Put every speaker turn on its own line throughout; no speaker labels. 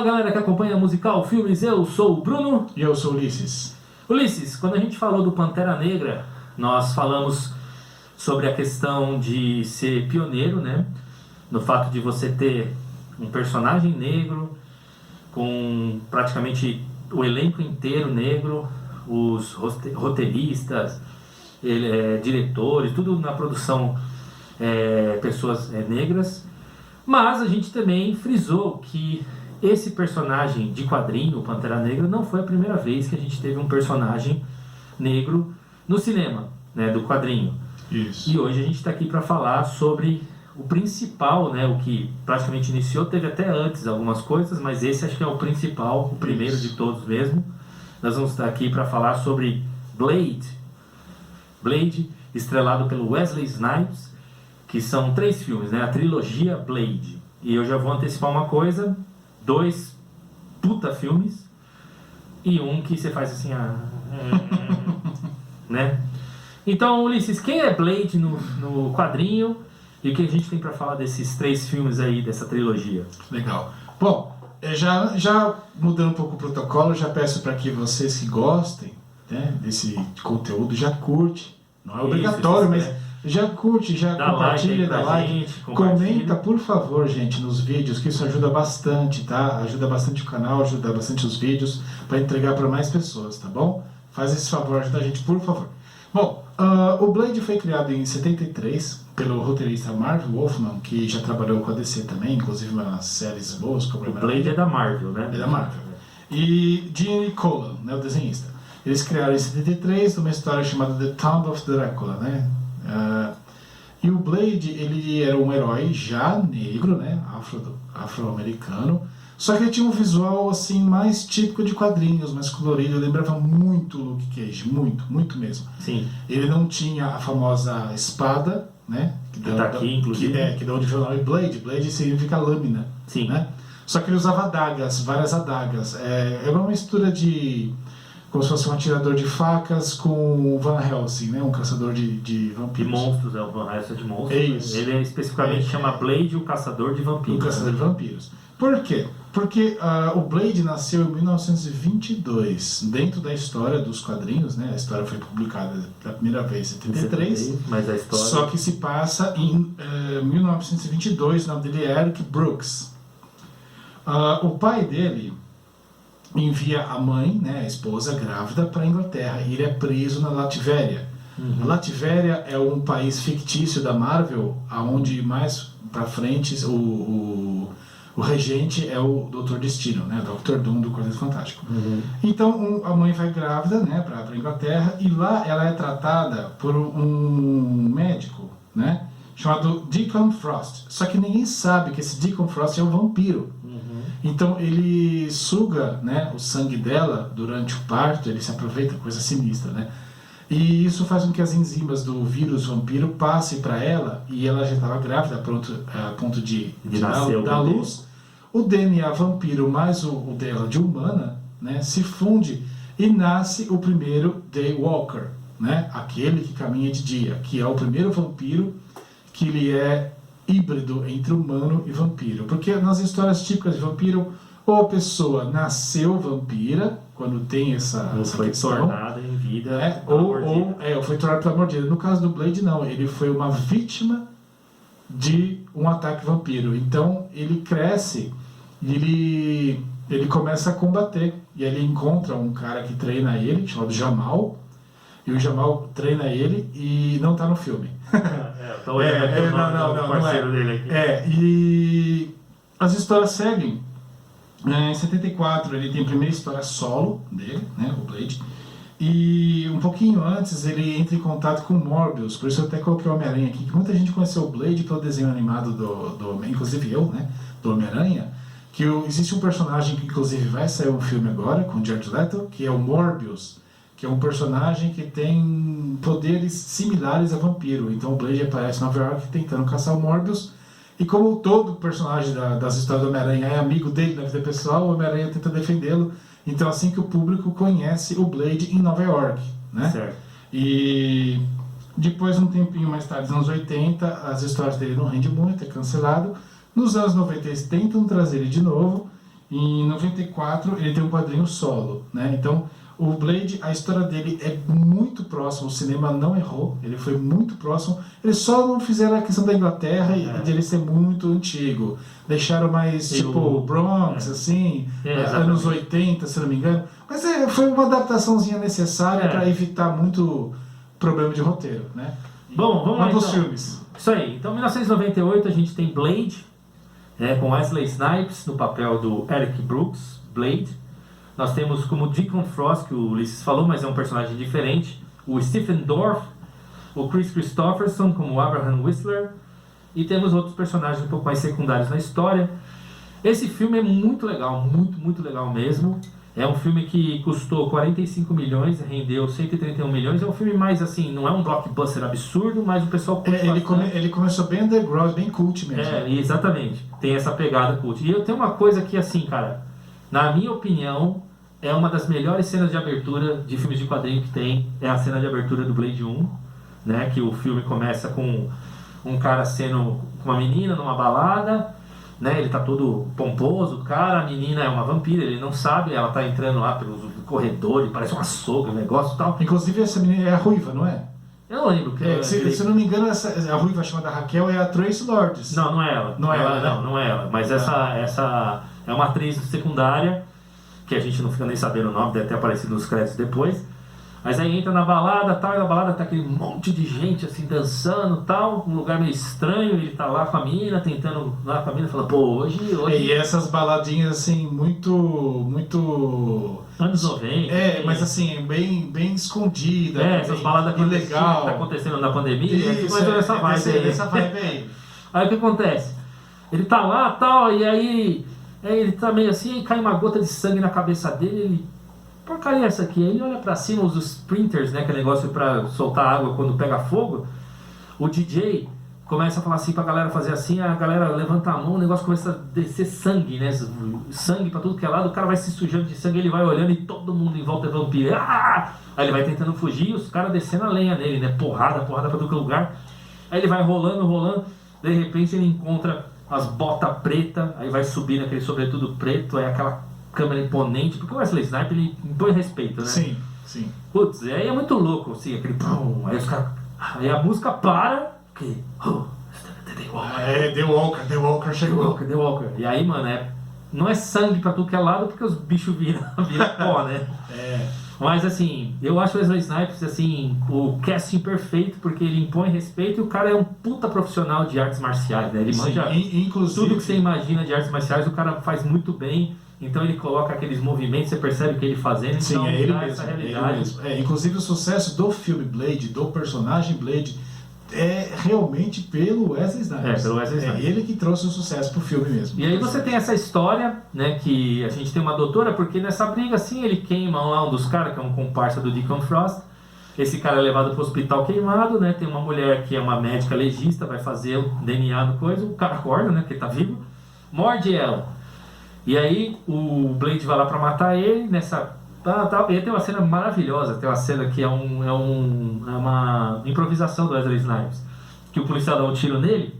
galera que acompanha Musical Filmes, eu sou o Bruno.
E eu sou o Ulisses.
Ulisses, quando a gente falou do Pantera Negra, nós falamos sobre a questão de ser pioneiro, né? No fato de você ter um personagem negro, com praticamente o elenco inteiro negro, os roteiristas, diretores, tudo na produção, pessoas negras. Mas a gente também frisou que esse personagem de quadrinho, o Pantera Negra, não foi a primeira vez que a gente teve um personagem negro no cinema, né, do quadrinho.
Isso.
E hoje a gente está aqui para falar sobre o principal, né, o que praticamente iniciou, teve até antes algumas coisas, mas esse acho que é o principal, o primeiro de todos mesmo. Nós vamos estar aqui para falar sobre Blade, estrelado pelo Wesley Snipes, que são 3 filmes, né, a trilogia Blade. E eu já vou antecipar uma coisa, 2 puta filmes e um que você faz assim, né? Então, Ulisses, quem é Blade no quadrinho e o que a gente tem para falar desses 3 filmes aí, dessa trilogia?
Legal. Bom, já mudando um pouco o protocolo, já peço para que vocês que gostem, né, desse conteúdo, já curte. Não é obrigatório, mas já curte, já compartilha, dá like, comenta, por favor, gente, nos vídeos, que isso ajuda bastante, tá? Ajuda bastante o canal, ajuda bastante os vídeos, para entregar para mais pessoas, tá bom? Faz esse favor, ajuda a gente, por favor. Bom, o Blade foi criado em 73 pelo roteirista Marv Wolfman, que já trabalhou com a DC também, inclusive nas séries boas. Como
o Blade é da Marvel, né?
É da Marvel. E Gene Colan, né, o desenhista. Eles criaram em 73 uma história chamada The Tomb of Dracula, né? E o Blade, ele era um herói já negro, né, afro-americano, só que ele tinha um visual assim mais típico de quadrinhos, mais colorido, lembrava muito o Luke Cage, muito mesmo.
Sim.
Ele não tinha a famosa espada, né, que
tá aqui, inclusive.
que dá onde veio o nome Blade. Blade significa lâmina.
Sim.
Né? Só que ele usava adagas, várias adagas. É uma mistura de como se fosse um atirador de facas com o Van Helsing, né? Um caçador de vampiros.
De monstros, o Van Helsing é de monstros.
É isso.
Ele especificamente chama Blade, o caçador de vampiros.
O caçador de vampiros. Por quê? Porque o Blade nasceu em 1922, dentro da história dos quadrinhos, né? A história foi publicada pela primeira vez em 73,
mas a história...
só que se passa em 1922, o nome dele é Eric Brooks. O pai dele envia a mãe, né, a esposa grávida, para a Inglaterra, e ele é preso na Latvéria. A Latvéria é um país fictício da Marvel, onde mais para frente o regente é o Dr. Destino, né, Dr. Doom do Quarteto Fantástico. Então a mãe vai grávida, né, para a Inglaterra, e lá ela é tratada por um médico, né, chamado Deacon Frost. Só que ninguém sabe que esse Deacon Frost é um vampiro. Então ele suga, né, o sangue dela durante o parto, ele se aproveita, coisa sinistra, né? E isso faz com que as enzimas do vírus vampiro passem para ela, e ela já estava grávida, a ponto de dar luz. O DNA vampiro mais o dela de humana, né, se funde e nasce o primeiro Daywalker, né, aquele que caminha de dia, que é o primeiro vampiro que ele é híbrido entre humano e vampiro. Porque nas histórias típicas de vampiro, ou a pessoa nasceu vampira, quando tem essa
foi
questão,
tornada em vida,
ou foi tornado pela mordida. No caso do Blade, não. Ele foi uma vítima de um ataque vampiro. Então, ele cresce e ele começa a combater. E ele encontra um cara que treina ele, chamado Jamal, e o Jamal treina ele e não está no filme.
Não é. Dele aqui.
E as histórias seguem. Em 74 ele tem a primeira história solo dele, né, o Blade. E um pouquinho antes ele entra em contato com o Morbius, por isso eu até coloquei o Homem-Aranha aqui, que muita gente conheceu o Blade pelo desenho animado inclusive eu, né, do Homem-Aranha, que existe um personagem que inclusive vai sair um filme agora com o Jared Leto, que é o Morbius, que é um personagem que tem poderes similares a vampiro. Então o Blade aparece em Nova York tentando caçar o Morbius, e como todo personagem das histórias do Homem-Aranha é amigo dele na vida pessoal, o Homem-Aranha tenta defendê-lo. Então assim que o público conhece o Blade em Nova York, né?
Certo.
E depois, um tempinho mais tarde, nos anos 80, as histórias dele não rendem muito, é cancelado. Nos anos 90 eles tentam trazer ele de novo, Em 94 ele tem um quadrinho solo, né? Então o Blade, a história dele é muito próxima, o cinema não errou, ele foi muito próximo, eles só não fizeram a questão da Inglaterra e de ele ser muito antigo, deixaram mais tipo Bronx, assim, anos 80, se não me engano, mas foi uma adaptaçãozinha necessária para evitar muito problema de roteiro, né?
Bom, vamos lá
para os
então.
filmes.
Isso aí, então em 1998 a gente tem Blade, com Wesley Snipes no papel do Eric Brooks, Blade. Nós temos como Deacon Frost, que o Ulisses falou, mas é um personagem diferente, o Stephen Dorff, o Chris Christopherson como Abraham Whistler, e temos outros personagens um pouco mais secundários na história. Esse filme é muito legal, muito legal mesmo. É um filme que custou 45 milhões, rendeu 131 milhões. É um filme mais assim, não é um blockbuster absurdo, mas o pessoal curte
ele começou bem underground, bem cult mesmo.
Exatamente. Tem essa pegada cult. E eu tenho uma coisa que assim, cara, na minha opinião, é uma das melhores cenas de abertura de filmes de quadrinho que tem. É a cena de abertura do Blade 1, né? Que o filme começa com um cara sendo com uma menina numa balada, né? Ele tá todo pomposo, cara, a menina é uma vampira, ele não sabe, ela tá entrando lá pelos corredores, parece uma açougue, um negócio e tal.
Inclusive essa menina é a ruiva, não é?
Eu não lembro.
Se eu não me engano, a ruiva chamada Raquel é a Tracy Lords.
Não é ela.
Não é ela,
não é ela. Mas essa é uma atriz secundária, que a gente não fica nem sabendo o nome, deve ter aparecido nos créditos depois. Mas aí entra na balada, tal, e na balada tá aquele monte de gente assim dançando, tal, um lugar meio estranho, ele tá lá com a mina, tentando lá com a mina, fala, pô, hoje...
E essas baladinhas assim, muito...
Anos 90.
Mas assim, bem escondida.
Essas baladas
ilegal.
Que tá acontecendo na pandemia,
Isso,
essa vibe aí.
Essa vibe aí.
Aí o que acontece? Ele tá lá, tal, e aí ele tá meio assim, e cai uma gota de sangue na cabeça dele, ele... Porcaria é essa aqui? Aí ele olha pra cima, os sprinters, né, que é negócio pra soltar água quando pega fogo. O DJ começa a falar assim pra galera fazer assim, a galera levanta a mão, o negócio começa a descer sangue, né? Sangue pra tudo que é lado, o cara vai se sujando de sangue, ele vai olhando e todo mundo em volta é vampiro. Ah! Aí ele vai tentando fugir e os caras descendo a lenha nele, né? Porrada pra todo que é lugar. Aí ele vai rolando, de repente ele encontra as botas pretas, aí vai subir naquele sobretudo preto, aí aquela câmera imponente, porque o Wesley Snipes ele impõe respeito, né?
Sim.
Putz, aí é muito louco, assim, aquele pum, aí os caras. Aí a música para, que.
The Walker chegou.
The Walker. E aí, mano, não é sangue pra tudo que é lado, porque os bichos viram pó, né? Mas assim, eu acho o Wesley Snipes assim, o casting perfeito, porque ele impõe respeito e o cara é um puta profissional de artes marciais, né? Ele manja
inclusive,
tudo que você imagina de artes marciais, o cara faz muito bem. Então ele coloca aqueles movimentos, você percebe que ele fazendo,
sim,
então
é ele
dá
mesmo,
essa realidade.
Inclusive o sucesso do filme Blade, do personagem Blade, é realmente pelo Wesley Snipes.
Pelo Wesley Snipes.
É ele que trouxe o sucesso pro filme mesmo.
E aí você tem essa história, né, que a gente tem uma doutora, porque nessa briga assim ele queima lá um dos caras, que é um comparsa do Deacon Frost. Esse cara é levado pro hospital queimado, né, tem uma mulher que é uma médica legista, vai fazer o DNA no coisa, o cara acorda, né, porque ele tá vivo, morde ela. E aí o Blade vai lá pra matar ele, nessa... E aí tem uma cena maravilhosa, tem uma cena que é uma improvisação do Wesley Snipes, que o policial dá um tiro nele,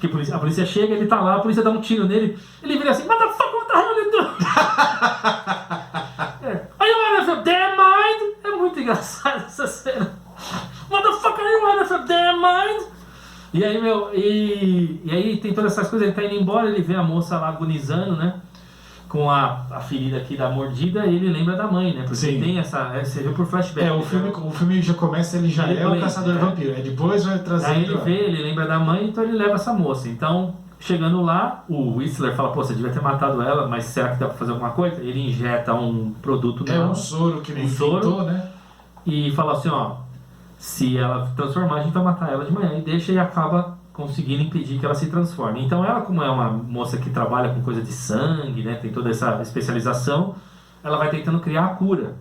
que a polícia chega, ele tá lá, a polícia dá um tiro nele, ele vira assim, motherfucker, what the hell are you doing? Are you out of your damn mind? É muito engraçado essa cena. Motherfucker, are you out of your damn mind? E aí, e aí tem todas essas coisas, ele tá indo embora, ele vê a moça lá agonizando, né? Com a ferida aqui da mordida, e ele lembra da mãe, né? Porque
Sim.
tem você viu por flashback.
O filme já começa, ele já é o caçador vampiro, depois vai trazer...
Aí ele lembra da mãe, então ele leva essa moça. Então, chegando lá, o Whistler fala, pô, você devia ter matado ela, mas será que dá pra fazer alguma coisa? Ele injeta um produto nela.
Um soro que ele
inventou,
né?
E fala assim, ó, se ela transformar, a gente vai matar ela de manhã. E deixa e acaba conseguindo impedir que ela se transforme. Então ela, como é uma moça que trabalha com coisa de sangue, né, tem toda essa especialização, ela vai tentando criar a cura.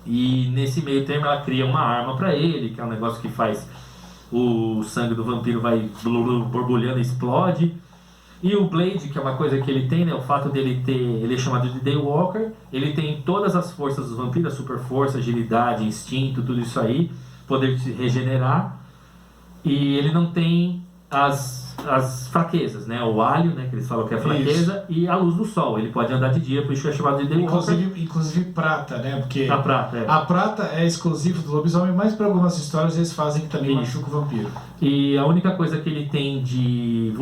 E nesse meio termo ela cria uma arma pra ele, que é um negócio que faz o sangue do vampiro vai borbulhando e explode. E o Blade, que é uma coisa que ele tem, né, o fato dele ter, ele é chamado de Daywalker, ele tem todas as forças dos vampiros, super força, agilidade, instinto, tudo isso aí, poder de se regenerar. E ele não tem as as fraquezas, né? O alho, né? Que eles falam que é fraqueza, e a luz do sol. Ele pode andar de dia, por isso que é chamado de Daywalker.
Inclusive prata, né? Porque
A prata, é.
a prata é exclusiva do lobisomem, mas para algumas histórias eles fazem que também machuca o vampiro.
E a única coisa que ele tem de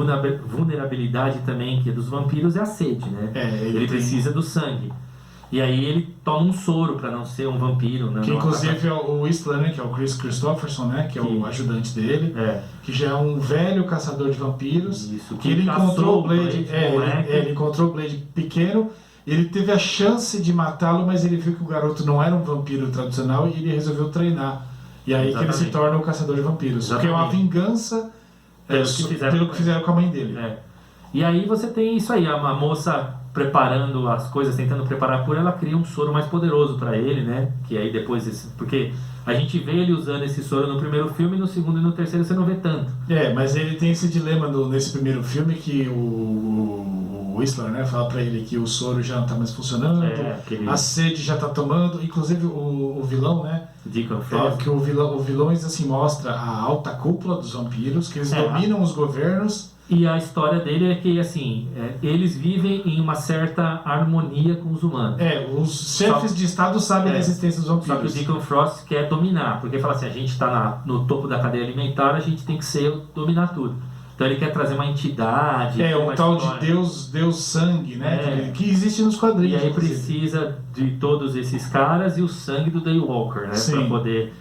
vulnerabilidade também, que é dos vampiros, é a sede, né? Ele precisa do sangue. E aí ele toma um soro para não ser um vampiro, né?
Que inclusive é o Whistler, né? Que é o Chris Christopherson, né? Que é o ajudante dele. Que já é um velho caçador de vampiros.
Isso,
que ele encontrou o Blade. Ele encontrou o Blade pequeno. Ele teve a chance de matá-lo, mas ele viu que o garoto não era um vampiro tradicional e ele resolveu treinar. E aí que ele se torna o caçador de vampiros. Porque é uma vingança pelo que fizeram com a mãe dele.
E aí você tem isso aí, a moça preparando as coisas, tentando preparar por ela, cria um soro mais poderoso para ele, né? Que aí depois, porque a gente vê ele usando esse soro no primeiro filme, no segundo e no terceiro você não vê tanto.
Mas ele tem esse dilema nesse primeiro filme que o Whistler, né, fala para ele que o soro já não tá mais funcionando, a sede já tá tomando, inclusive o vilão, né?
Deacon Frost.
Que o vilão assim, mostra a alta cúpula dos vampiros, que eles dominam os governos.
E a história dele é que, assim, eles vivem em uma certa harmonia com os humanos.
Os chefes de Estado sabem da existência dos vampiros.
Só que o Deacon Frost quer dominar, porque fala assim, a gente está no topo da cadeia alimentar, a gente tem que dominar tudo. Então ele quer trazer uma entidade...
um tal de Deus Sangue, né? Que existe nos quadrinhos.
E aí precisa de todos esses caras e o sangue do Daywalker, né? Para poder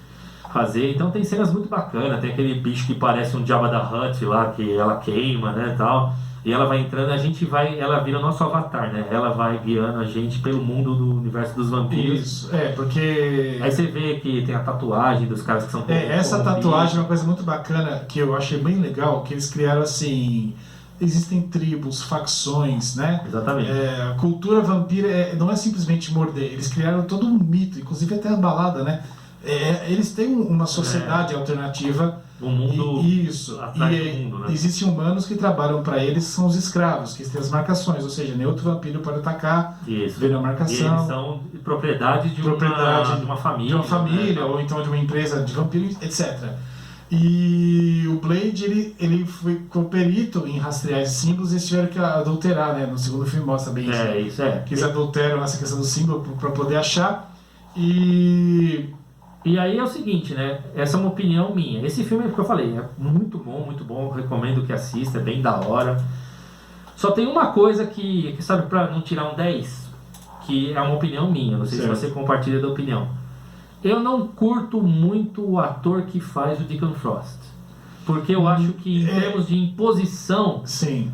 fazer. Então tem cenas muito bacanas, tem aquele bicho que parece um Jabba da Hutt lá, que ela queima, né, tal, e ela vai entrando, ela vira o nosso avatar, né, ela vai guiando a gente pelo mundo do universo dos vampiros.
Isso, porque...
Aí você vê que tem a tatuagem dos caras que são...
essa tatuagem é uma coisa muito bacana, que eu achei bem legal, que eles criaram assim... Existem tribos, facções, né?
Exatamente.
A cultura vampira não é simplesmente morder, eles criaram todo um mito, inclusive até a balada, né? Eles têm uma sociedade alternativa.
Um mundo
atrás do mundo, né? Existem humanos que trabalham para eles, são os escravos, que têm as marcações, ou seja, nem outro vampiro pode atacar, ver a marcação.
E eles são propriedade de uma família.
De uma família, ou então de uma empresa de vampiros, etc. E o Blade, ele foi perito em rastrear esses símbolos e eles tiveram que adulterar, né? No segundo filme mostra bem isso. Que eles adulteram essa questão do símbolo para poder achar.
E aí é o seguinte, né? Essa é uma opinião minha. Esse filme, é o que eu falei, é muito bom, recomendo que assista, é bem da hora. Só tem uma coisa que sabe, pra não tirar um 10, que é uma opinião minha, não sei se você compartilha da opinião. Eu não curto muito o ator que faz o Deacon Frost, porque eu acho que em termos de imposição...
Sim.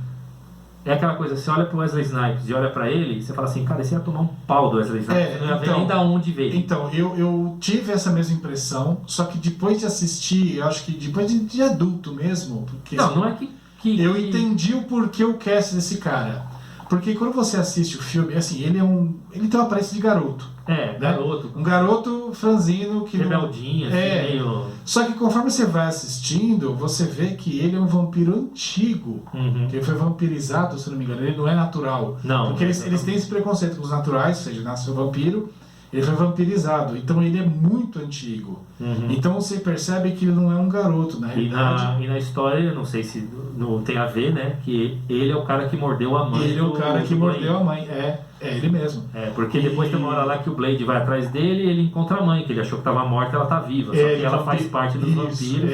É aquela coisa, você olha pro Wesley Snipes e olha pra ele, você fala assim, cara, esse ia tomar um pau do Wesley Snipes, você não ia ver nem da onde veio.
Então, eu tive essa mesma impressão, só que depois de assistir, eu acho que depois de adulto mesmo... Porque,
não é que
eu entendi o porquê o cast desse cara. Porque quando você assiste o filme, assim, ele tem uma aparência de garoto.
Garoto.
Um garoto franzino que...
Rebeldinho, assim, meio...
Só que conforme você vai assistindo, você vê que ele é um vampiro antigo. Que ele foi vampirizado, se não me engano. Ele não é natural.
Não.
Porque eles têm esse preconceito com os naturais, ou seja, nasceu vampiro, ele foi vampirizado. Então ele é muito antigo. Então você percebe que ele não é um garoto, na realidade.
E na história, não sei se não tem a ver, né? Que ele é o cara que mordeu a mãe.
Ele é o cara que mordeu a mãe, é ele mesmo.
Porque depois tem uma hora lá que o Blade vai atrás dele e ele encontra a mãe, que ele achou que estava morta, ela tá viva. Só que ela faz parte dos vampiros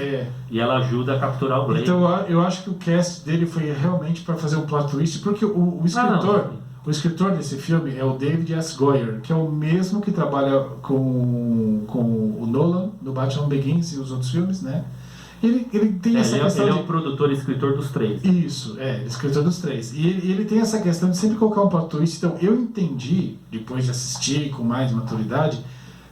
e ela ajuda a capturar o Blade.
Então eu acho que o cast dele foi realmente para fazer um plot twist, porque o escritor... O escritor desse filme é o David S. Goyer, que é o mesmo que trabalha com o Nolan, no Batman Begins e os outros filmes, né? Ele tem essa questão
ele é o produtor e escritor dos 3.
Isso, escritor dos 3. E ele tem essa questão de sempre colocar um plot twist. Então eu entendi, depois de assistir com mais maturidade,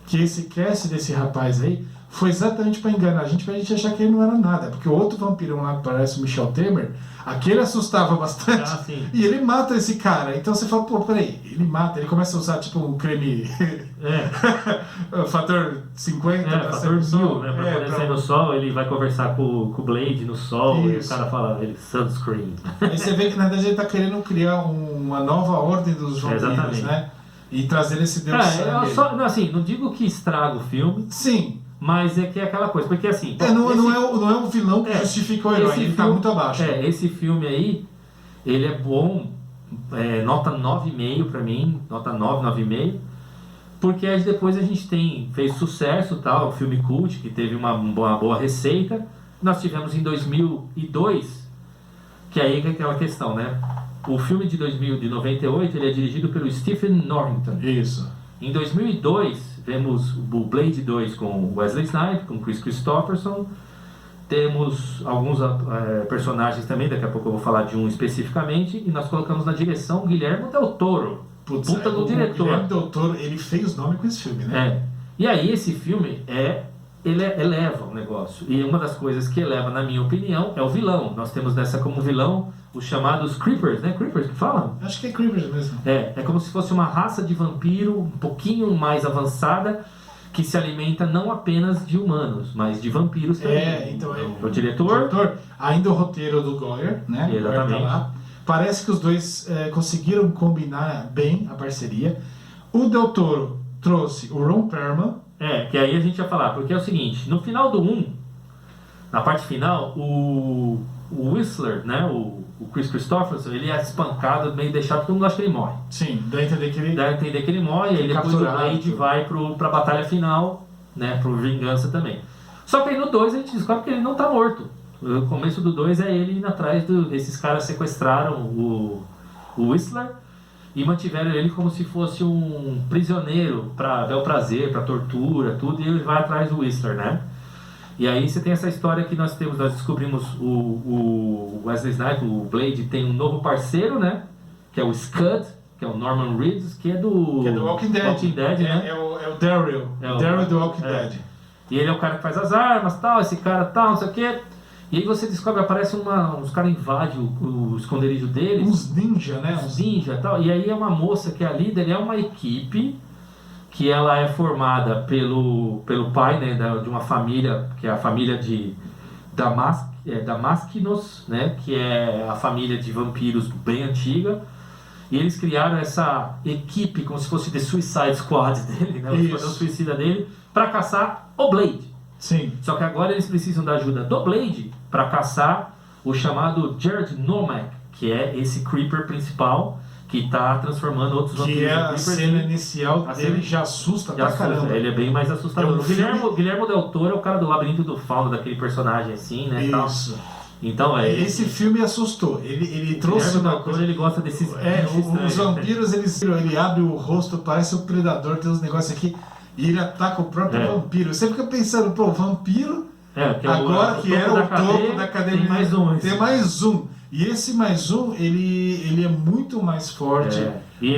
que esse cast desse rapaz aí foi exatamente para enganar a gente, pra gente achar que ele não era nada. Porque o outro vampirão lá que parece o Michel Temer, aquele assustava bastante. E ele mata esse cara. Então você fala, pô, peraí, ele começa a usar tipo um creme fator 50
fator 1000, né? Pra poder sair no sol, ele vai conversar com o Blade no sol. E o cara fala, sunscreen.
Aí você vê que na verdade ele tá querendo criar uma nova ordem dos vampiros, né? E trazer esse Deus sangue.
Não digo que estraga o filme.
Sim.
Mas é que é aquela coisa, porque assim...
Não é um vilão que justifica o herói, ele tá muito abaixo.
Esse filme aí, ele é bom, nota 9,5 pra mim, nota 9, 9,5, porque aí depois a gente fez sucesso, tal, o filme cult, que teve uma boa receita. Nós tivemos em 2002, que aí é aquela questão, né? O filme de 98, ele é dirigido pelo Stephen Norrington.
Isso.
Em 2002, vemos o Blade 2 com Wesley Snipes, com Chris Christopherson. Temos alguns personagens também, daqui a pouco eu vou falar de um especificamente. E nós colocamos na direção Guillermo del Toro. Puta do diretor.
Guillermo del Toro, ele fez nome com esse filme, né?
E aí esse filme ele eleva o negócio. E uma das coisas que eleva, na minha opinião, é o vilão. Nós temos dessa como vilão os chamados Creepers, né? Creepers que falam?
Acho que é Creepers mesmo.
É como se fosse uma raça de vampiro um pouquinho mais avançada, que se alimenta não apenas de humanos, mas de vampiros também.
Então
o diretor,
ainda o roteiro do Goyer, né?
Exatamente.
Goyer tá lá. Parece que os dois conseguiram combinar bem a parceria. O Del Toro trouxe o Ron Perlman.
Que aí a gente vai falar, porque é o seguinte, no final do 1, na parte final, o Whistler, né, o Chris Christopherson, ele é espancado, meio deixado, todo mundo acha que ele morre.
Sim, dá a entender que ele
morre, e aí depois o Blade vai pra batalha final, né, pro Vingança também. Só que aí no 2 a gente descobre que ele não tá morto. O começo do 2 é ele indo atrás desses caras sequestraram o Whistler e mantiveram ele como se fosse um prisioneiro para bel prazer, para tortura, tudo, e ele vai atrás do Whistler, né? E aí você tem essa história que nós descobrimos o Wesley Snipes, o Blade, tem um novo parceiro, né? Que é o Scud, que é o Norman Reedus, que é do
Walking Dead,
né?
É o Daryl, Daryl do Walking Dead.
E ele é o cara que faz as armas, tal, esse cara tal, não sei o quê. E aí você descobre, aparece uns caras invadem o esconderijo deles.
Uns ninja, né?
Uns ninja e tal. E aí é uma moça que é a líder, é uma equipe que ela é formada pelo pai, né, de uma família, que é a família de Damaskinos, né, que é a família de vampiros bem antiga. E eles criaram essa equipe como se fosse The Suicide Squad dele, né, o esquadrão suicida dele, para caçar o Blade.
Sim.
Só que agora eles precisam da ajuda do Blade para caçar o chamado Jared Nomak, que é esse Creeper principal que está transformando outros vampiros.
Que é a cena inicial dele já assusta pra caramba.
Ele é bem mais assustador. O Guillermo del Toro é o cara do Labirinto do Fauno, daquele personagem assim, né?
Isso.
Tal. Então
esse filme assustou. Ele trouxe uma coisa.
Ele gosta desses.
Os vampiros, ele abre o rosto, parece um predador, tem uns negócios aqui. E ele ataca o próprio vampiro. Você fica pensando, pô, vampiro, agora que era o topo da cadeia, tem mais um. E esse mais um, ele é muito mais forte.
E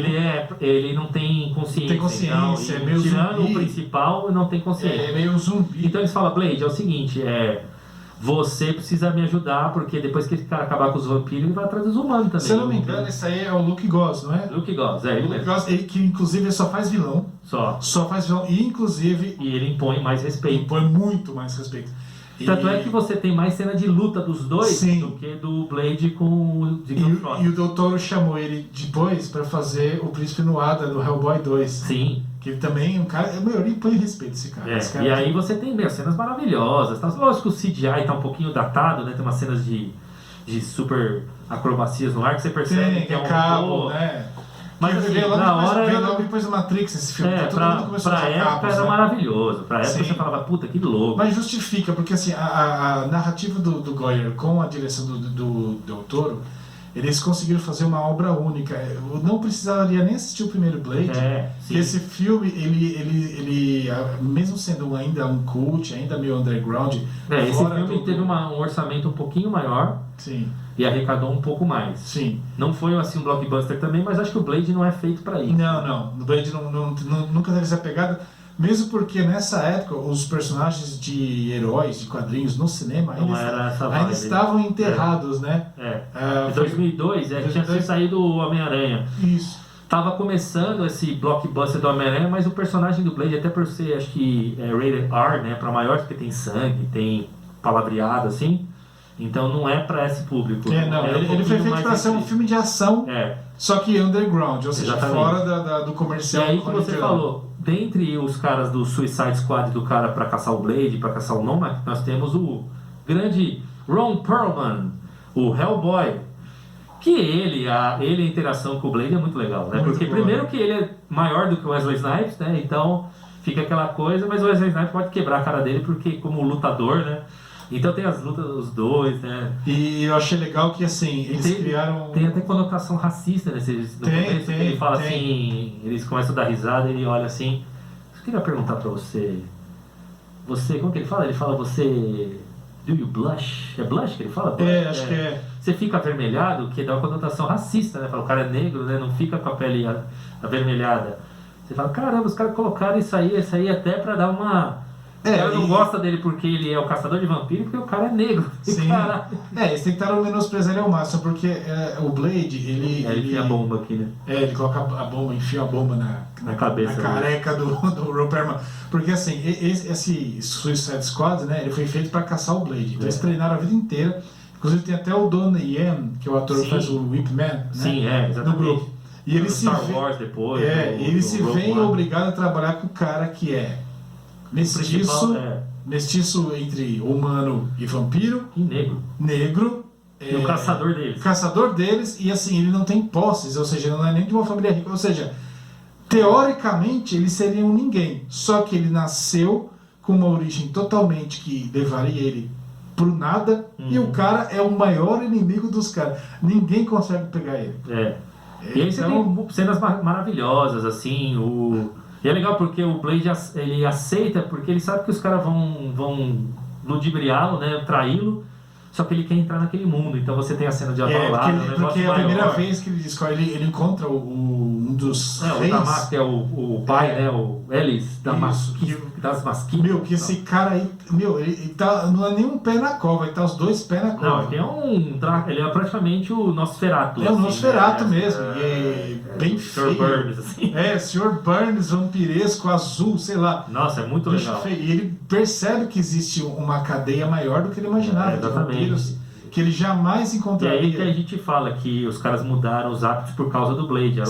ele não tem consciência.
Tem consciência,
então,
é meio
tirando
zumbi.
o principal, não tem consciência.
É meio zumbi.
Então eles falam, Blade, é o seguinte, você precisa me ajudar, porque depois que esse cara acabar com os vampiros, ele vai atrás dos humanos também.
Se eu não me engano, esse aí é o Luke Goss, não é?
Luke Goss, ele mesmo.
Ele que inclusive só faz vilão. Só faz vilão. E inclusive...
E ele impõe mais respeito.
Impõe muito mais respeito.
Tanto é que você tem mais cena de luta dos dois do que do Blade com o Deacon Frost.
E o Del Toro chamou ele depois pra fazer o Príncipe Nuada no Hellboy 2.
Sim.
Que ele também é um cara... Ele põe respeito esse cara. Esse cara
e aí você tem cenas maravilhosas. Tá? Lógico que o CGI tá um pouquinho datado, né? Tem umas cenas de super acrobacias no ar que você percebe que é um
cabo, né?
Mas assim, na hora
veio logo depois da Matrix esse filme. Todo mundo começou
pra
a
época
cabos,
era
né?
maravilhoso. Pra época você falava, puta, que louco.
Mas justifica, porque assim, a narrativa do Goyer com a direção do Del Toro, eles conseguiram fazer uma obra única. Eu não precisaria nem assistir o primeiro Blade, que esse filme, ele mesmo sendo ainda um cult, ainda meio underground...
esse filme teve um orçamento um pouquinho maior.
Sim.
E arrecadou um pouco mais.
Sim.
Não foi assim um blockbuster também, mas acho que o Blade não é feito pra isso.
Não. O Blade nunca teve essa pegada, mesmo porque nessa época os personagens de heróis, de quadrinhos no cinema ainda estavam enterrados, né?
Em 2002 tinha saído o Homem-Aranha.
Isso.
Tava começando esse blockbuster do Homem-Aranha, mas o personagem do Blade, até por ser, acho que rated R, né, pra maior, porque tem sangue, tem palavreado assim, Então não é pra esse público.
Não,
Era um
ele foi
pouquinho
feito
mais
pra ser um
restrito.
filme de ação,
É.
só que underground, ou seja,
Exatamente.
fora do
E
comercial.
aí que você
hollywoodiano.
falou, dentre os caras do Suicide Squad, do cara pra caçar o Blade, pra caçar o Nomad, nós temos o grande Ron Perlman, o Hellboy. Que ele, a interação com o Blade é muito legal, né?
Muito
Porque
boa.
primeiro que ele é maior do que o Wesley Snipes, né? Então fica aquela coisa, mas o Wesley Snipes pode quebrar a cara dele porque como lutador, né? Então tem as lutas dos dois, né?
E eu achei legal que, assim, eles criaram...
Tem até conotação racista no começo, que ele fala assim, eles começam a dar risada e ele olha assim, eu queria perguntar pra você, como que ele fala? Ele fala, você... Do you blush? É blush que ele fala?
acho que é.
Você fica avermelhado, que dá uma conotação racista, né? Fala, o cara é negro, né? Não fica com a pele avermelhada. Você fala, caramba, os caras colocaram isso aí até pra dar uma... O cara não gosta dele porque ele é o caçador de vampiros, porque o cara é negro.
Sim.
Cara...
Eles tentaram menosprezar ele ao máximo, porque o Blade, ele
enfia a bomba aqui, né?
Ele coloca a bomba, enfia a bomba na
cabeça,
na careca do Ron Perlman. Porque assim, esse Suicide Squad, né, ele foi feito pra caçar o Blade. Então eles treinaram a vida inteira. Inclusive tem até o Donnie Yen, que é o ator que faz o Whip Man, né?
Sim, exatamente.
No grupo. E ele se
Star Wars depois.
ele se vê obrigado a trabalhar com o cara que é mestiço entre humano e vampiro.
E negro. E o caçador deles.
Caçador deles, e assim, ele não tem posses, ou seja, ele não é nem de uma família rica. Ou seja, teoricamente ele seria um ninguém. Só que ele nasceu com uma origem totalmente que levaria ele pro nada, e o cara é o maior inimigo dos caras. Ninguém consegue pegar ele.
E aí você tem cenas maravilhosas, assim, E é legal porque o Blade ele aceita, porque ele sabe que os caras vão ludibriá-lo, né, traí-lo, só que ele quer entrar naquele mundo. Então você tem a cena de avalado,
porque é a primeira vez que ele descobre, ele encontra um dos reis.
O Damasco, que é o pai, né, o Elis das Masquinas.
Meu, que esse cara aí, ele tá, não é nem um pé na cova, ele tá os dois pés na cova.
Não, ele é praticamente o Nosferatu.
É o Nosferatu mesmo, e é bem feio.
Sr. Burns, assim.
Sr. Burns, vampiresco, azul, sei lá.
Nossa, é muito legal.
E ele percebe que existe uma cadeia maior do que ele imaginava, de vampiros, que ele jamais encontraria.
E aí que a gente fala que os caras mudaram os hábitos por causa do Blade.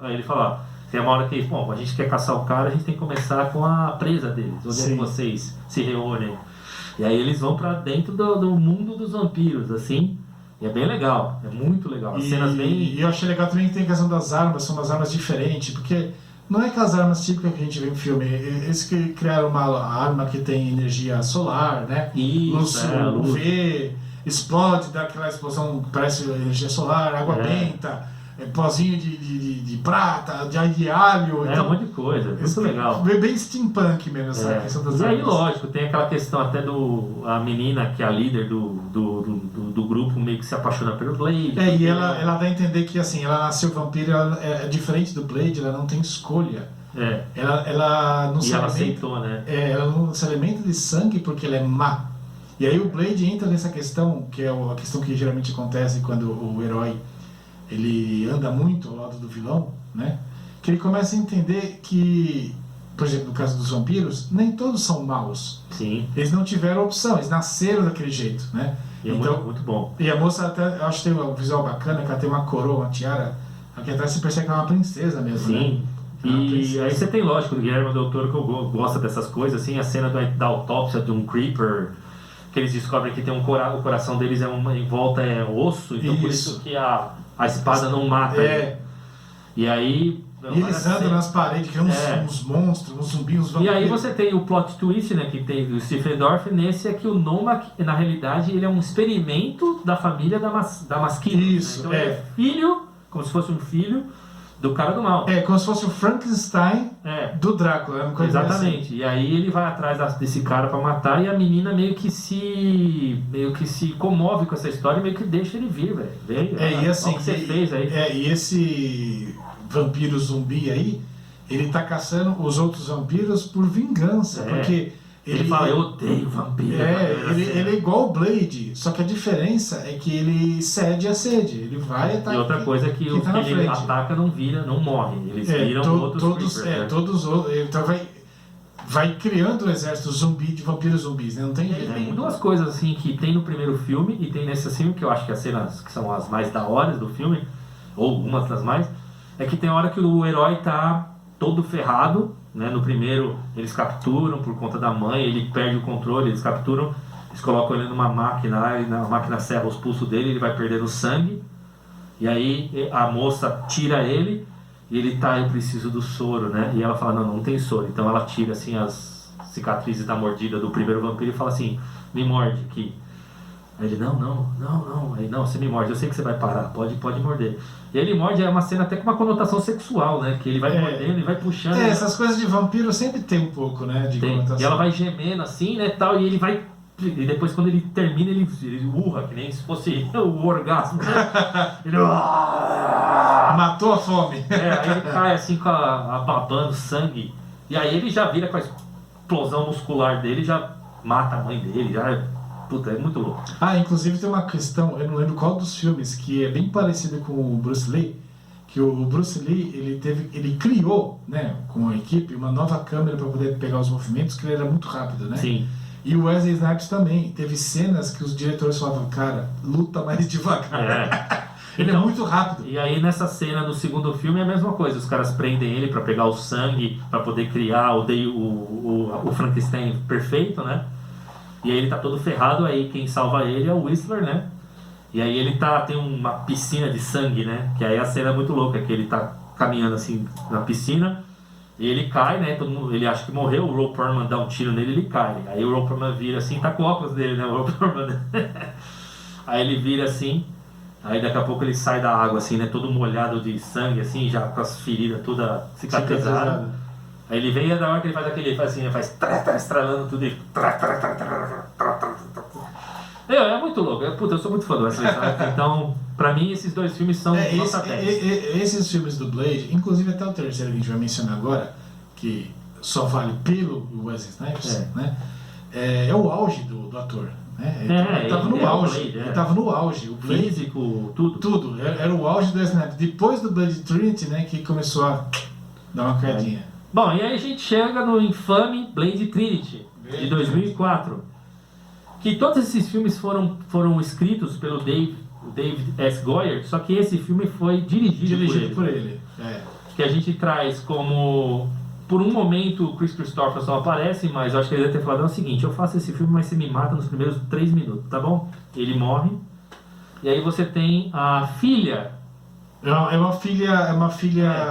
Aí ele fala, tem uma hora que, bom, a gente quer caçar o cara, a gente tem que começar com a presa deles. Onde é que vocês se reúnem? E aí eles vão pra dentro do mundo dos vampiros, assim. E é bem legal, é muito legal. As cenas bem...
E eu achei legal também que tem a questão das armas, são umas armas diferentes, porque não é aquelas armas típicas que a gente vê em filme. Eles que criaram uma arma que tem energia solar, né?
Isso,
luz UV, explode, dá aquela explosão que parece energia solar, água benta, pozinho de prata, de alho.
Um monte de coisa, muito legal.
Bem steampunk mesmo essa questão das armas.
E aí, lógico, tem aquela questão até a menina que é a líder do grupo, meio que se apaixona pelo Blade.
E ela dá a entender que assim, ela nasceu vampira, ela é diferente do Blade, ela não tem escolha. Ela não se alimenta,
aceitou, né?
Ela não se alimenta de sangue porque ela é má. E aí o Blade entra nessa questão, que é a questão que geralmente acontece quando o herói ele anda muito ao lado do vilão, né? Que ele começa a entender que, por exemplo, no caso dos vampiros, nem todos são maus.
Sim.
Eles não tiveram opção, eles nasceram daquele jeito, né?
E então, muito bom.
E a moça até, acho que tem um visual bacana, que ela tem uma coroa, uma tiara, aqui atrás você percebe que é uma princesa mesmo,
né? E aí você tem, lógico, o Guilherme Del Toro que gosta dessas coisas, assim, a cena da autópsia de um Creeper, que eles descobrem que tem o coração deles em volta é osso, então por isso que a espada não mata. E aí...
E eles andam nas paredes, que é uns monstros, uns zumbis, uns vampiros.
E aí você tem o plot twist, né, que tem do Stephen Dorff, nesse é que o Nomak, na realidade, ele é um experimento da família da Masquina.
Isso,
né? Então ele é filho, como se fosse um filho, do cara do mal.
Como se fosse o Frankenstein do Drácula. Uma coisa
exatamente. Assim. E aí ele vai atrás desse cara pra matar e a menina meio que se comove com essa história e meio que deixa ele vir, velho.
E assim,
o que você fez aí.
E esse vampiro zumbi aí, ele tá caçando os outros vampiros por vingança, porque...
Ele fala, eu odeio vampiro.
Ele é igual o Blade, só que a diferença é que ele cede a sede. Ele vai atacar.
E outra coisa é que o que ele ataca não morre. Eles viram outros creepers,
todos outros. Então vai criando um exército zumbi de vampiros zumbis, né? Não tem jeito.
Tem duas coisas assim que tem no primeiro filme e tem nesse filme, que eu acho que as cenas que são as mais da hora do filme, ou umas das mais, é que tem hora que o herói tá todo ferrado, né? No primeiro eles capturam por conta da mãe, ele perde o controle, eles capturam, eles colocam ele numa máquina, e a máquina serra os pulsos dele, ele vai perdendo sangue, e aí a moça tira ele, e ele tá, eu preciso do soro, né? E ela fala, não tem soro. Então ela tira assim as cicatrizes da mordida do primeiro vampiro e fala assim, me morde aqui. Aí ele, não. Aí, não, você me morde, eu sei que você vai parar, pode morder. E aí ele morde, é uma cena até com uma conotação sexual, né? Que ele vai mordendo e vai puxando.
Essas coisas de vampiro sempre tem um pouco, né? De conotação.
E ela vai gemendo assim, né, tal, e ele vai... E depois quando ele termina, ele urra, que nem se fosse o orgasmo, né? Ele...
Matou a fome.
Aí ele cai assim babando sangue. E aí ele já vira com a explosão muscular dele, já mata a mãe dele, já... Puta, é muito louco.
Inclusive tem uma questão, eu não lembro qual dos filmes, que é bem parecido com o Bruce Lee, que o Bruce Lee, ele criou, né, com a equipe, uma nova câmera para poder pegar os movimentos, que ele era muito rápido, né?
Sim.
E o Wesley Snipes também. Teve cenas que os diretores falavam, cara, luta mais devagar. Ele é muito rápido.
E aí nessa cena do segundo filme é a mesma coisa. Os caras prendem ele para pegar o sangue, para poder criar o Frankenstein perfeito, né? E aí ele tá todo ferrado, aí quem salva ele é o Whistler, né? E aí ele tem uma piscina de sangue, né? Que aí a cena é muito louca, que ele tá caminhando assim na piscina, e ele cai, né? Todo mundo, ele acha que morreu, o Ron Perlman dá um tiro nele, ele cai. Aí o Ron Perlman vira assim, tá com o óculos dele, né? O Ron Perlman. Aí ele vira assim, aí daqui a pouco ele sai da água assim, né? Todo molhado de sangue, assim, já com as feridas todas cicatrizadas. Aí ele vem e da hora que ele faz aquele, ele faz assim, ele faz estralando tudo e... É muito louco, eu sou muito fã do Wesley Snipes, então, pra mim, esses dois filmes são nota 10.
Esses filmes do Blade, inclusive até o terceiro que a gente vai mencionar agora, que só vale pelo Wesley Snipes, né? É o auge do ator. Né? Ele tava no auge.
Blade,
ele tava no auge. O Blade,
físico, tudo.
Tudo. Era o auge do Wesley Snipes. Depois do Blade Trinity, né, que começou a dar uma caidinha.
Bom, e aí a gente chega no infame Blade Trinity, de 2004. Que todos esses filmes foram escritos pelo David S. Goyer, só que esse filme foi dirigido por ele. Que a gente traz como... Por um momento o Kris Kristofferson aparece, mas eu acho que ele deve ter falado o seguinte, eu faço esse filme, mas você me mata nos primeiros 3 minutos, tá bom? Ele morre. E aí você tem a filha...
É uma filha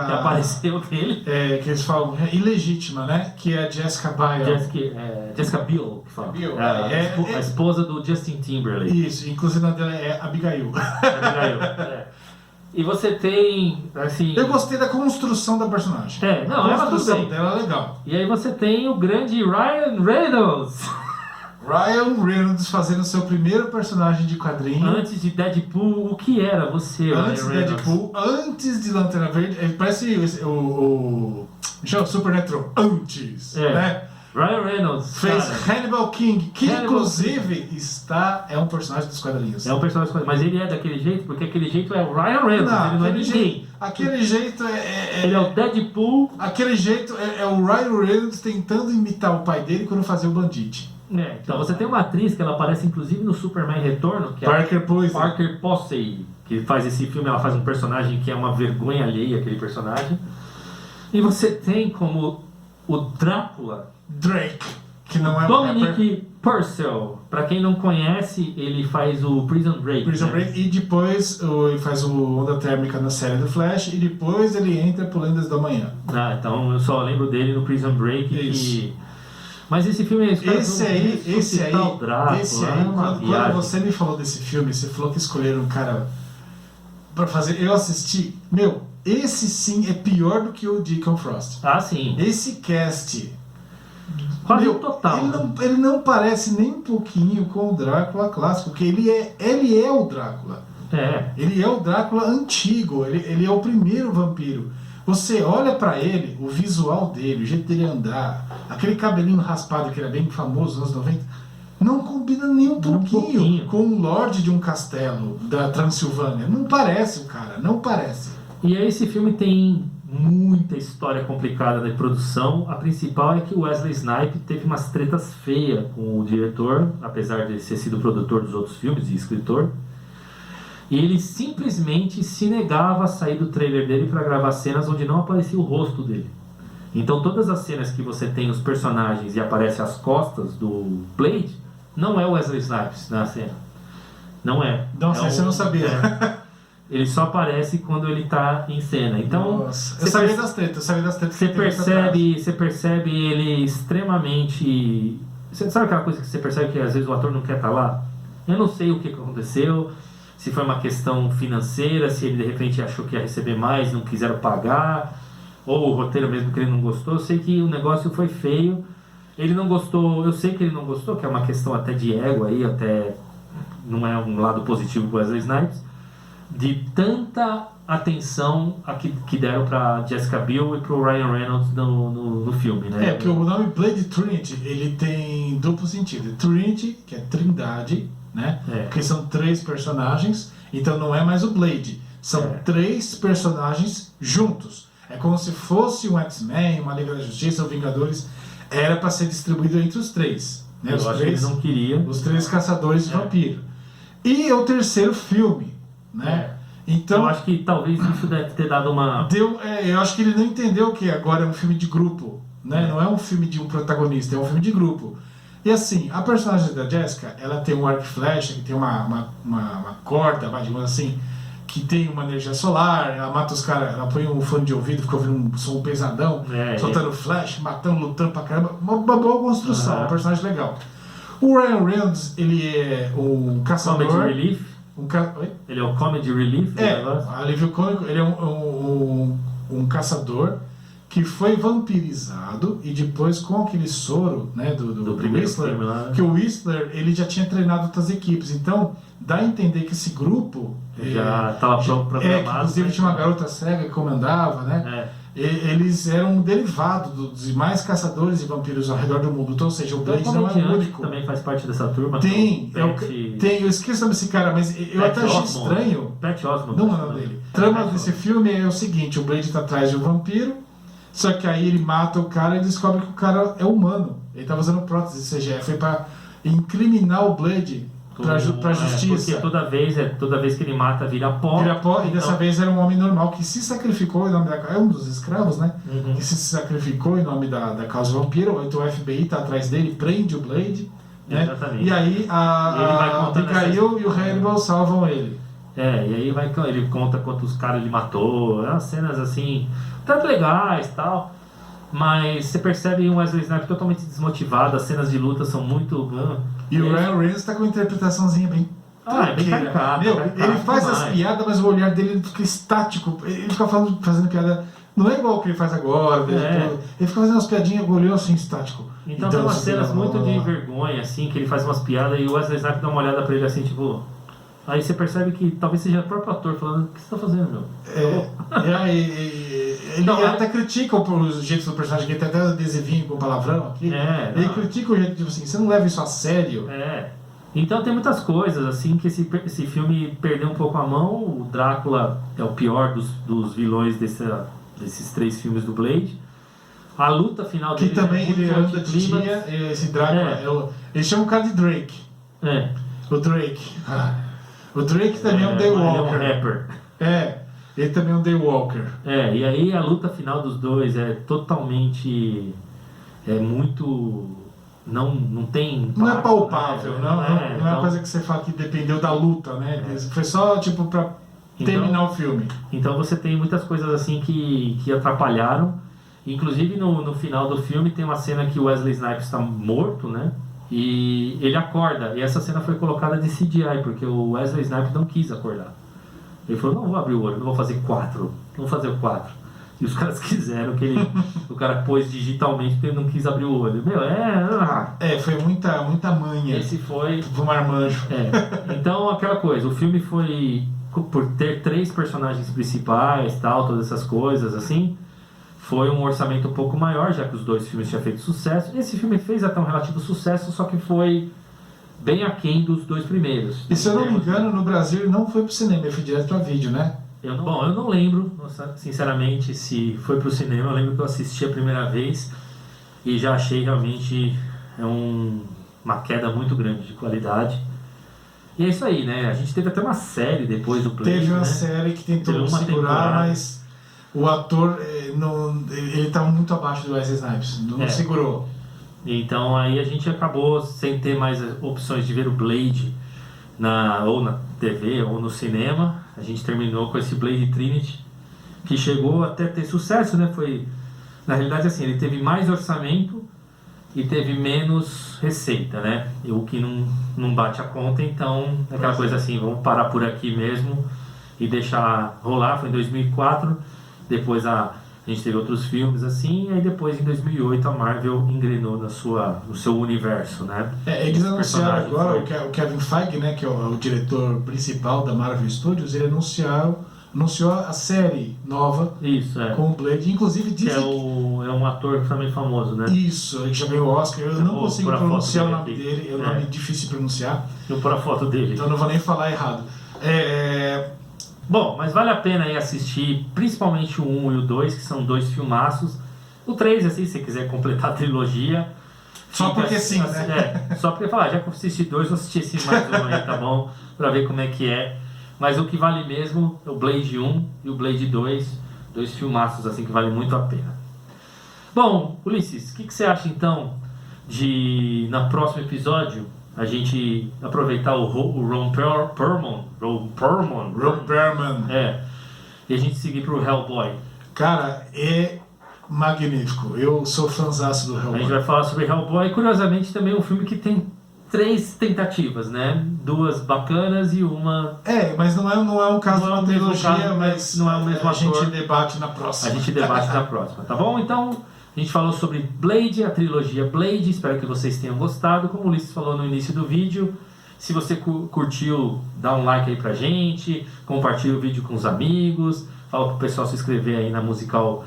que apareceu dele.
Que eles falam ilegítima, né? Que é a Jessica Biel.
Jessica Biel, que fala.
Biel.
A esposa do Justin Timberlake.
Isso, inclusive a dela é Abigail.
E você tem, assim...
Eu gostei da construção da personagem.
A
construção dela é legal.
E aí você tem o grande Ryan Reynolds.
Ryan Reynolds fazendo seu primeiro personagem de quadrinho.
Antes de Deadpool, o que era você,
Antes de Deadpool, antes de Lanterna Verde, ele parece o Supernatural antes, né?
Ryan Reynolds
fez Hannibal King, que inclusive é um personagem dos quadrinhos.
É um personagem dos quadrinhos, mas ele é daquele jeito, porque aquele jeito é o Ryan Reynolds, ele não é ninguém.
Aquele jeito
ele é o Deadpool.
Aquele jeito é o Ryan Reynolds tentando imitar o pai dele quando fazia o Bandit.
Então você tem uma atriz que ela aparece inclusive no Superman Retorno, que é Parker Posey, que faz esse filme, ela faz um personagem que é uma vergonha alheia, aquele personagem. E você tem como o Drácula,
Drake, que não é
Dominic Purcell. Pra quem não conhece, ele faz o Prison Break.
E depois ele faz o Onda Térmica na série do Flash, e depois ele entra pro Lendas da Manhã.
Então eu só lembro dele no Prison Break. Mas esse filme
esse aí, quando você me falou desse filme, você falou que escolheram um cara pra fazer. Eu assisti, esse sim é pior do que o Deacon Frost.
Sim.
Esse cast
quase total.
Ele não parece nem um pouquinho com o Drácula clássico, porque ele é o Drácula. Ele é o Drácula antigo, ele é o primeiro vampiro. Você olha pra ele, o visual dele, o jeito dele andar, aquele cabelinho raspado que era bem famoso nos anos 90, não combina nem um pouquinho com um lorde de um castelo da Transilvânia. Não parece o cara, não parece.
E aí esse filme tem muita história complicada da produção. A principal é que o Wesley Snipes teve umas tretas feias com o diretor, apesar de ter sido produtor dos outros filmes e escritor. E ele simplesmente se negava a sair do trailer dele para gravar cenas onde não aparecia o rosto dele. Então todas as cenas que você tem os personagens e aparece as costas do Blade, não é o Wesley Snipes na cena. Não é.
Nossa, você não sabia.
Ele só aparece quando ele está em cena. Então,
nossa, eu sabia das tretas.
Você percebe ele extremamente... Você sabe aquela coisa que você percebe que às vezes o ator não quer estar lá? Eu não sei o que aconteceu, se foi uma questão financeira, se ele de repente achou que ia receber mais, não quiseram pagar, ou o roteiro mesmo que ele não gostou. Eu sei que o negócio foi feio. Ele não gostou, eu sei que ele não gostou, que é uma questão até de ego aí, até não é um lado positivo para Wesley Snipes, de tanta atenção que deram para Jessica Biel e para o Ryan Reynolds no filme, né?
Porque o nome Blade Trinity, ele tem duplo sentido. Trinity, que é trindade, né? Porque são 3 personagens, então não é mais o Blade, são 3 personagens juntos. É como se fosse um X-Men, uma Liga da Justiça, ou Vingadores, era para ser distribuído entre os 3. Né?
Eu acho que eles não queriam.
Os 3 caçadores de vampiro. E o terceiro filme, né? Então,
eu acho que talvez isso deve ter dado uma...
eu acho que ele não entendeu que agora é um filme de grupo, né? Não é um filme de um protagonista, é um filme de grupo. E assim, a personagem da Jessica, ela tem um arco e flecha, que tem uma corda, digamos assim, que tem uma energia solar, ela mata os caras, ela põe um fone de ouvido, fica ouvindo um som pesadão, soltando flash, matando, lutando pra caramba. Uma boa construção, um personagem legal. O Ryan Reynolds, ele é um caçador...
Comedy Relief? Ele é o Comedy Relief?
Alívio cômico. Ele é um caçador que foi vampirizado e depois com aquele soro, né, do Whistler, que o Whistler ele já tinha treinado outras equipes, então dá a entender que esse grupo
já estava programado,
inclusive tinha uma garota cega que comandava, né? Eles eram um derivado dos demais caçadores de vampiros ao redor do mundo, então, ou seja, o Blade não é o único.
Também faz parte dessa turma.
Tem, eu esqueci o nome desse cara, mas eu até achei estranho.
Pat Osmond.
Não é o nome dele. A trama desse filme é o seguinte: o Blade está atrás de um vampiro, só que aí ele mata o cara e descobre que o cara é humano. Ele estava usando prótese CGF, foi para incriminar o Blade pra justiça.
Porque toda vez que ele mata vira pó.
E dessa vez era um homem normal que se sacrificou em nome da... É um dos escravos, né? Que se sacrificou em nome da causa vampiro. Então o FBI está atrás dele, prende o Blade. Né?
Exatamente.
E aí a Abigail e o Hannibal salvam ele.
E aí ele conta quantos caras ele matou. Umas cenas assim, tanto legais e tal. Mas você percebe um Wesley Snipes totalmente desmotivado. As cenas de luta são muito...
E o Ryan Reynolds tá com uma interpretaçõeuma bem...
é bem caricato.
Ele faz as piadas, mas o olhar dele fica estático. Ele fica fazendo piada... Não é igual o que ele faz agora. Ele fica fazendo umas piadinhas, olhando assim, estático.
Então tem umas cenas muito de vergonha, assim, que ele faz umas piadas e o Wesley Snipes dá uma olhada pra ele assim, tipo... Aí você percebe que talvez seja o próprio ator falando: o que você tá fazendo, meu?
Ele até critica o jeito do personagem, que tem até adesivinho com palavrão aqui. Ele critica o jeito, tipo assim, você não leva isso a sério.
Então tem muitas coisas, assim, que esse filme perdeu um pouco a mão. O Drácula é o pior dos vilões desses 3 filmes do Blade. A luta final dele...
Que também ele anda de dia, esse Drácula, eles chamam o cara de Drake. O Drake. O Drake também é um Daywalker.
Ele é um rapper.
Ele também é um Daywalker.
E aí a luta final dos dois é totalmente... muito... Não tem impacto,
não é palpável, não é
então,
uma coisa que você fala que dependeu da luta, né? Foi só tipo pra terminar o filme.
Então você tem muitas coisas assim que atrapalharam. Inclusive no final do filme tem uma cena que o Wesley Snipes está morto, né? E ele acorda, e essa cena foi colocada de CGI, porque o Wesley Snipes não quis acordar. Ele falou: não vou abrir o olho, não vou fazer 4, não vou fazer 4. E os caras quiseram que o cara pôs digitalmente porque ele não quis abrir o olho.
Foi muita manha.
Esse foi...
do marmanjo.
Então aquela coisa, o filme foi, por ter 3 personagens principais, tal, todas essas coisas assim, foi um orçamento um pouco maior, já que os 2 filmes tinham feito sucesso. Esse filme fez até um relativo sucesso, só que foi bem aquém dos 2 primeiros.
E se eu não me engano, no Brasil ele não foi pro cinema, ele foi direto a vídeo, né?
Bom, eu não lembro, sinceramente, se foi pro cinema. Eu lembro que eu assisti a primeira vez e já achei realmente uma queda muito grande de qualidade. E é isso aí, né? A gente teve até uma série depois do Blade,
Teve uma
né?
série que tentou
Teve uma
segurar,
temporada.
mas o ator ele estava muito abaixo do Wesley Snipes, não segurou.
Então aí a gente acabou sem ter mais opções de ver o Blade ou na TV ou no cinema. A gente terminou com esse Blade Trinity, que chegou até ter sucesso, né? Foi, na realidade, assim, ele teve mais orçamento e teve menos receita, né? O que não bate a conta, então aquela coisa assim, vamos parar por aqui mesmo e deixar rolar. Foi em 2004, depois a gente teve outros filmes assim, e aí depois em 2008 a Marvel engrenou no seu universo, né?
Eles anunciaram agora,
foi...
o Kevin Feige, né, que é o diretor principal da Marvel Studios, ele anunciou a série nova.
Isso,
com o Blade, inclusive dizem
é um ator também famoso, né?
Isso, ele já ganhou o Oscar, eu não consigo pronunciar o nome dele, é um nome difícil de pronunciar.
Vou pôr a foto dele.
Então não vou nem falar errado.
Bom, mas vale a pena aí assistir, principalmente o 1 e o 2, que são dois filmaços. O 3, assim, se você quiser completar a trilogia.
Só porque sim, né?
Só porque falar, já que eu assisti dois, vou assistir esse mais um aí, tá bom? Pra ver como é que é. Mas o que vale mesmo é o Blade 1 e o Blade 2, dois filmaços assim que valem muito a pena. Bom, Ulisses, o que você acha então de, no próximo episódio, a gente aproveitar o Ron Perlman, e a gente seguir pro Hellboy?
Cara, é magnífico. Eu sou fãzaço do Hellboy.
A gente vai falar sobre Hellboy, curiosamente também é um filme que tem 3 tentativas, né? 2 bacanas e uma...
mas não é um caso de uma trilogia,
caso,
mas
não é o mesmo
a
ator.
gente debate na próxima.
A gente debate na próxima, tá bom? Então, a gente falou sobre Blade, a trilogia Blade, espero que vocês tenham gostado. Como o Ulisses falou no início do vídeo, se você curtiu, dá um like aí pra gente, compartilha o vídeo com os amigos, fala pro pessoal se inscrever aí na Musical,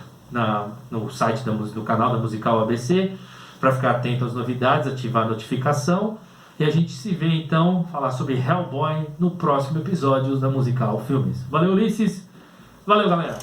no site do canal da Musical ABC, para ficar atento às novidades, ativar a notificação. E a gente se vê então, falar sobre Hellboy no próximo episódio da Musical Filmes. Valeu, Ulisses! Valeu, galera!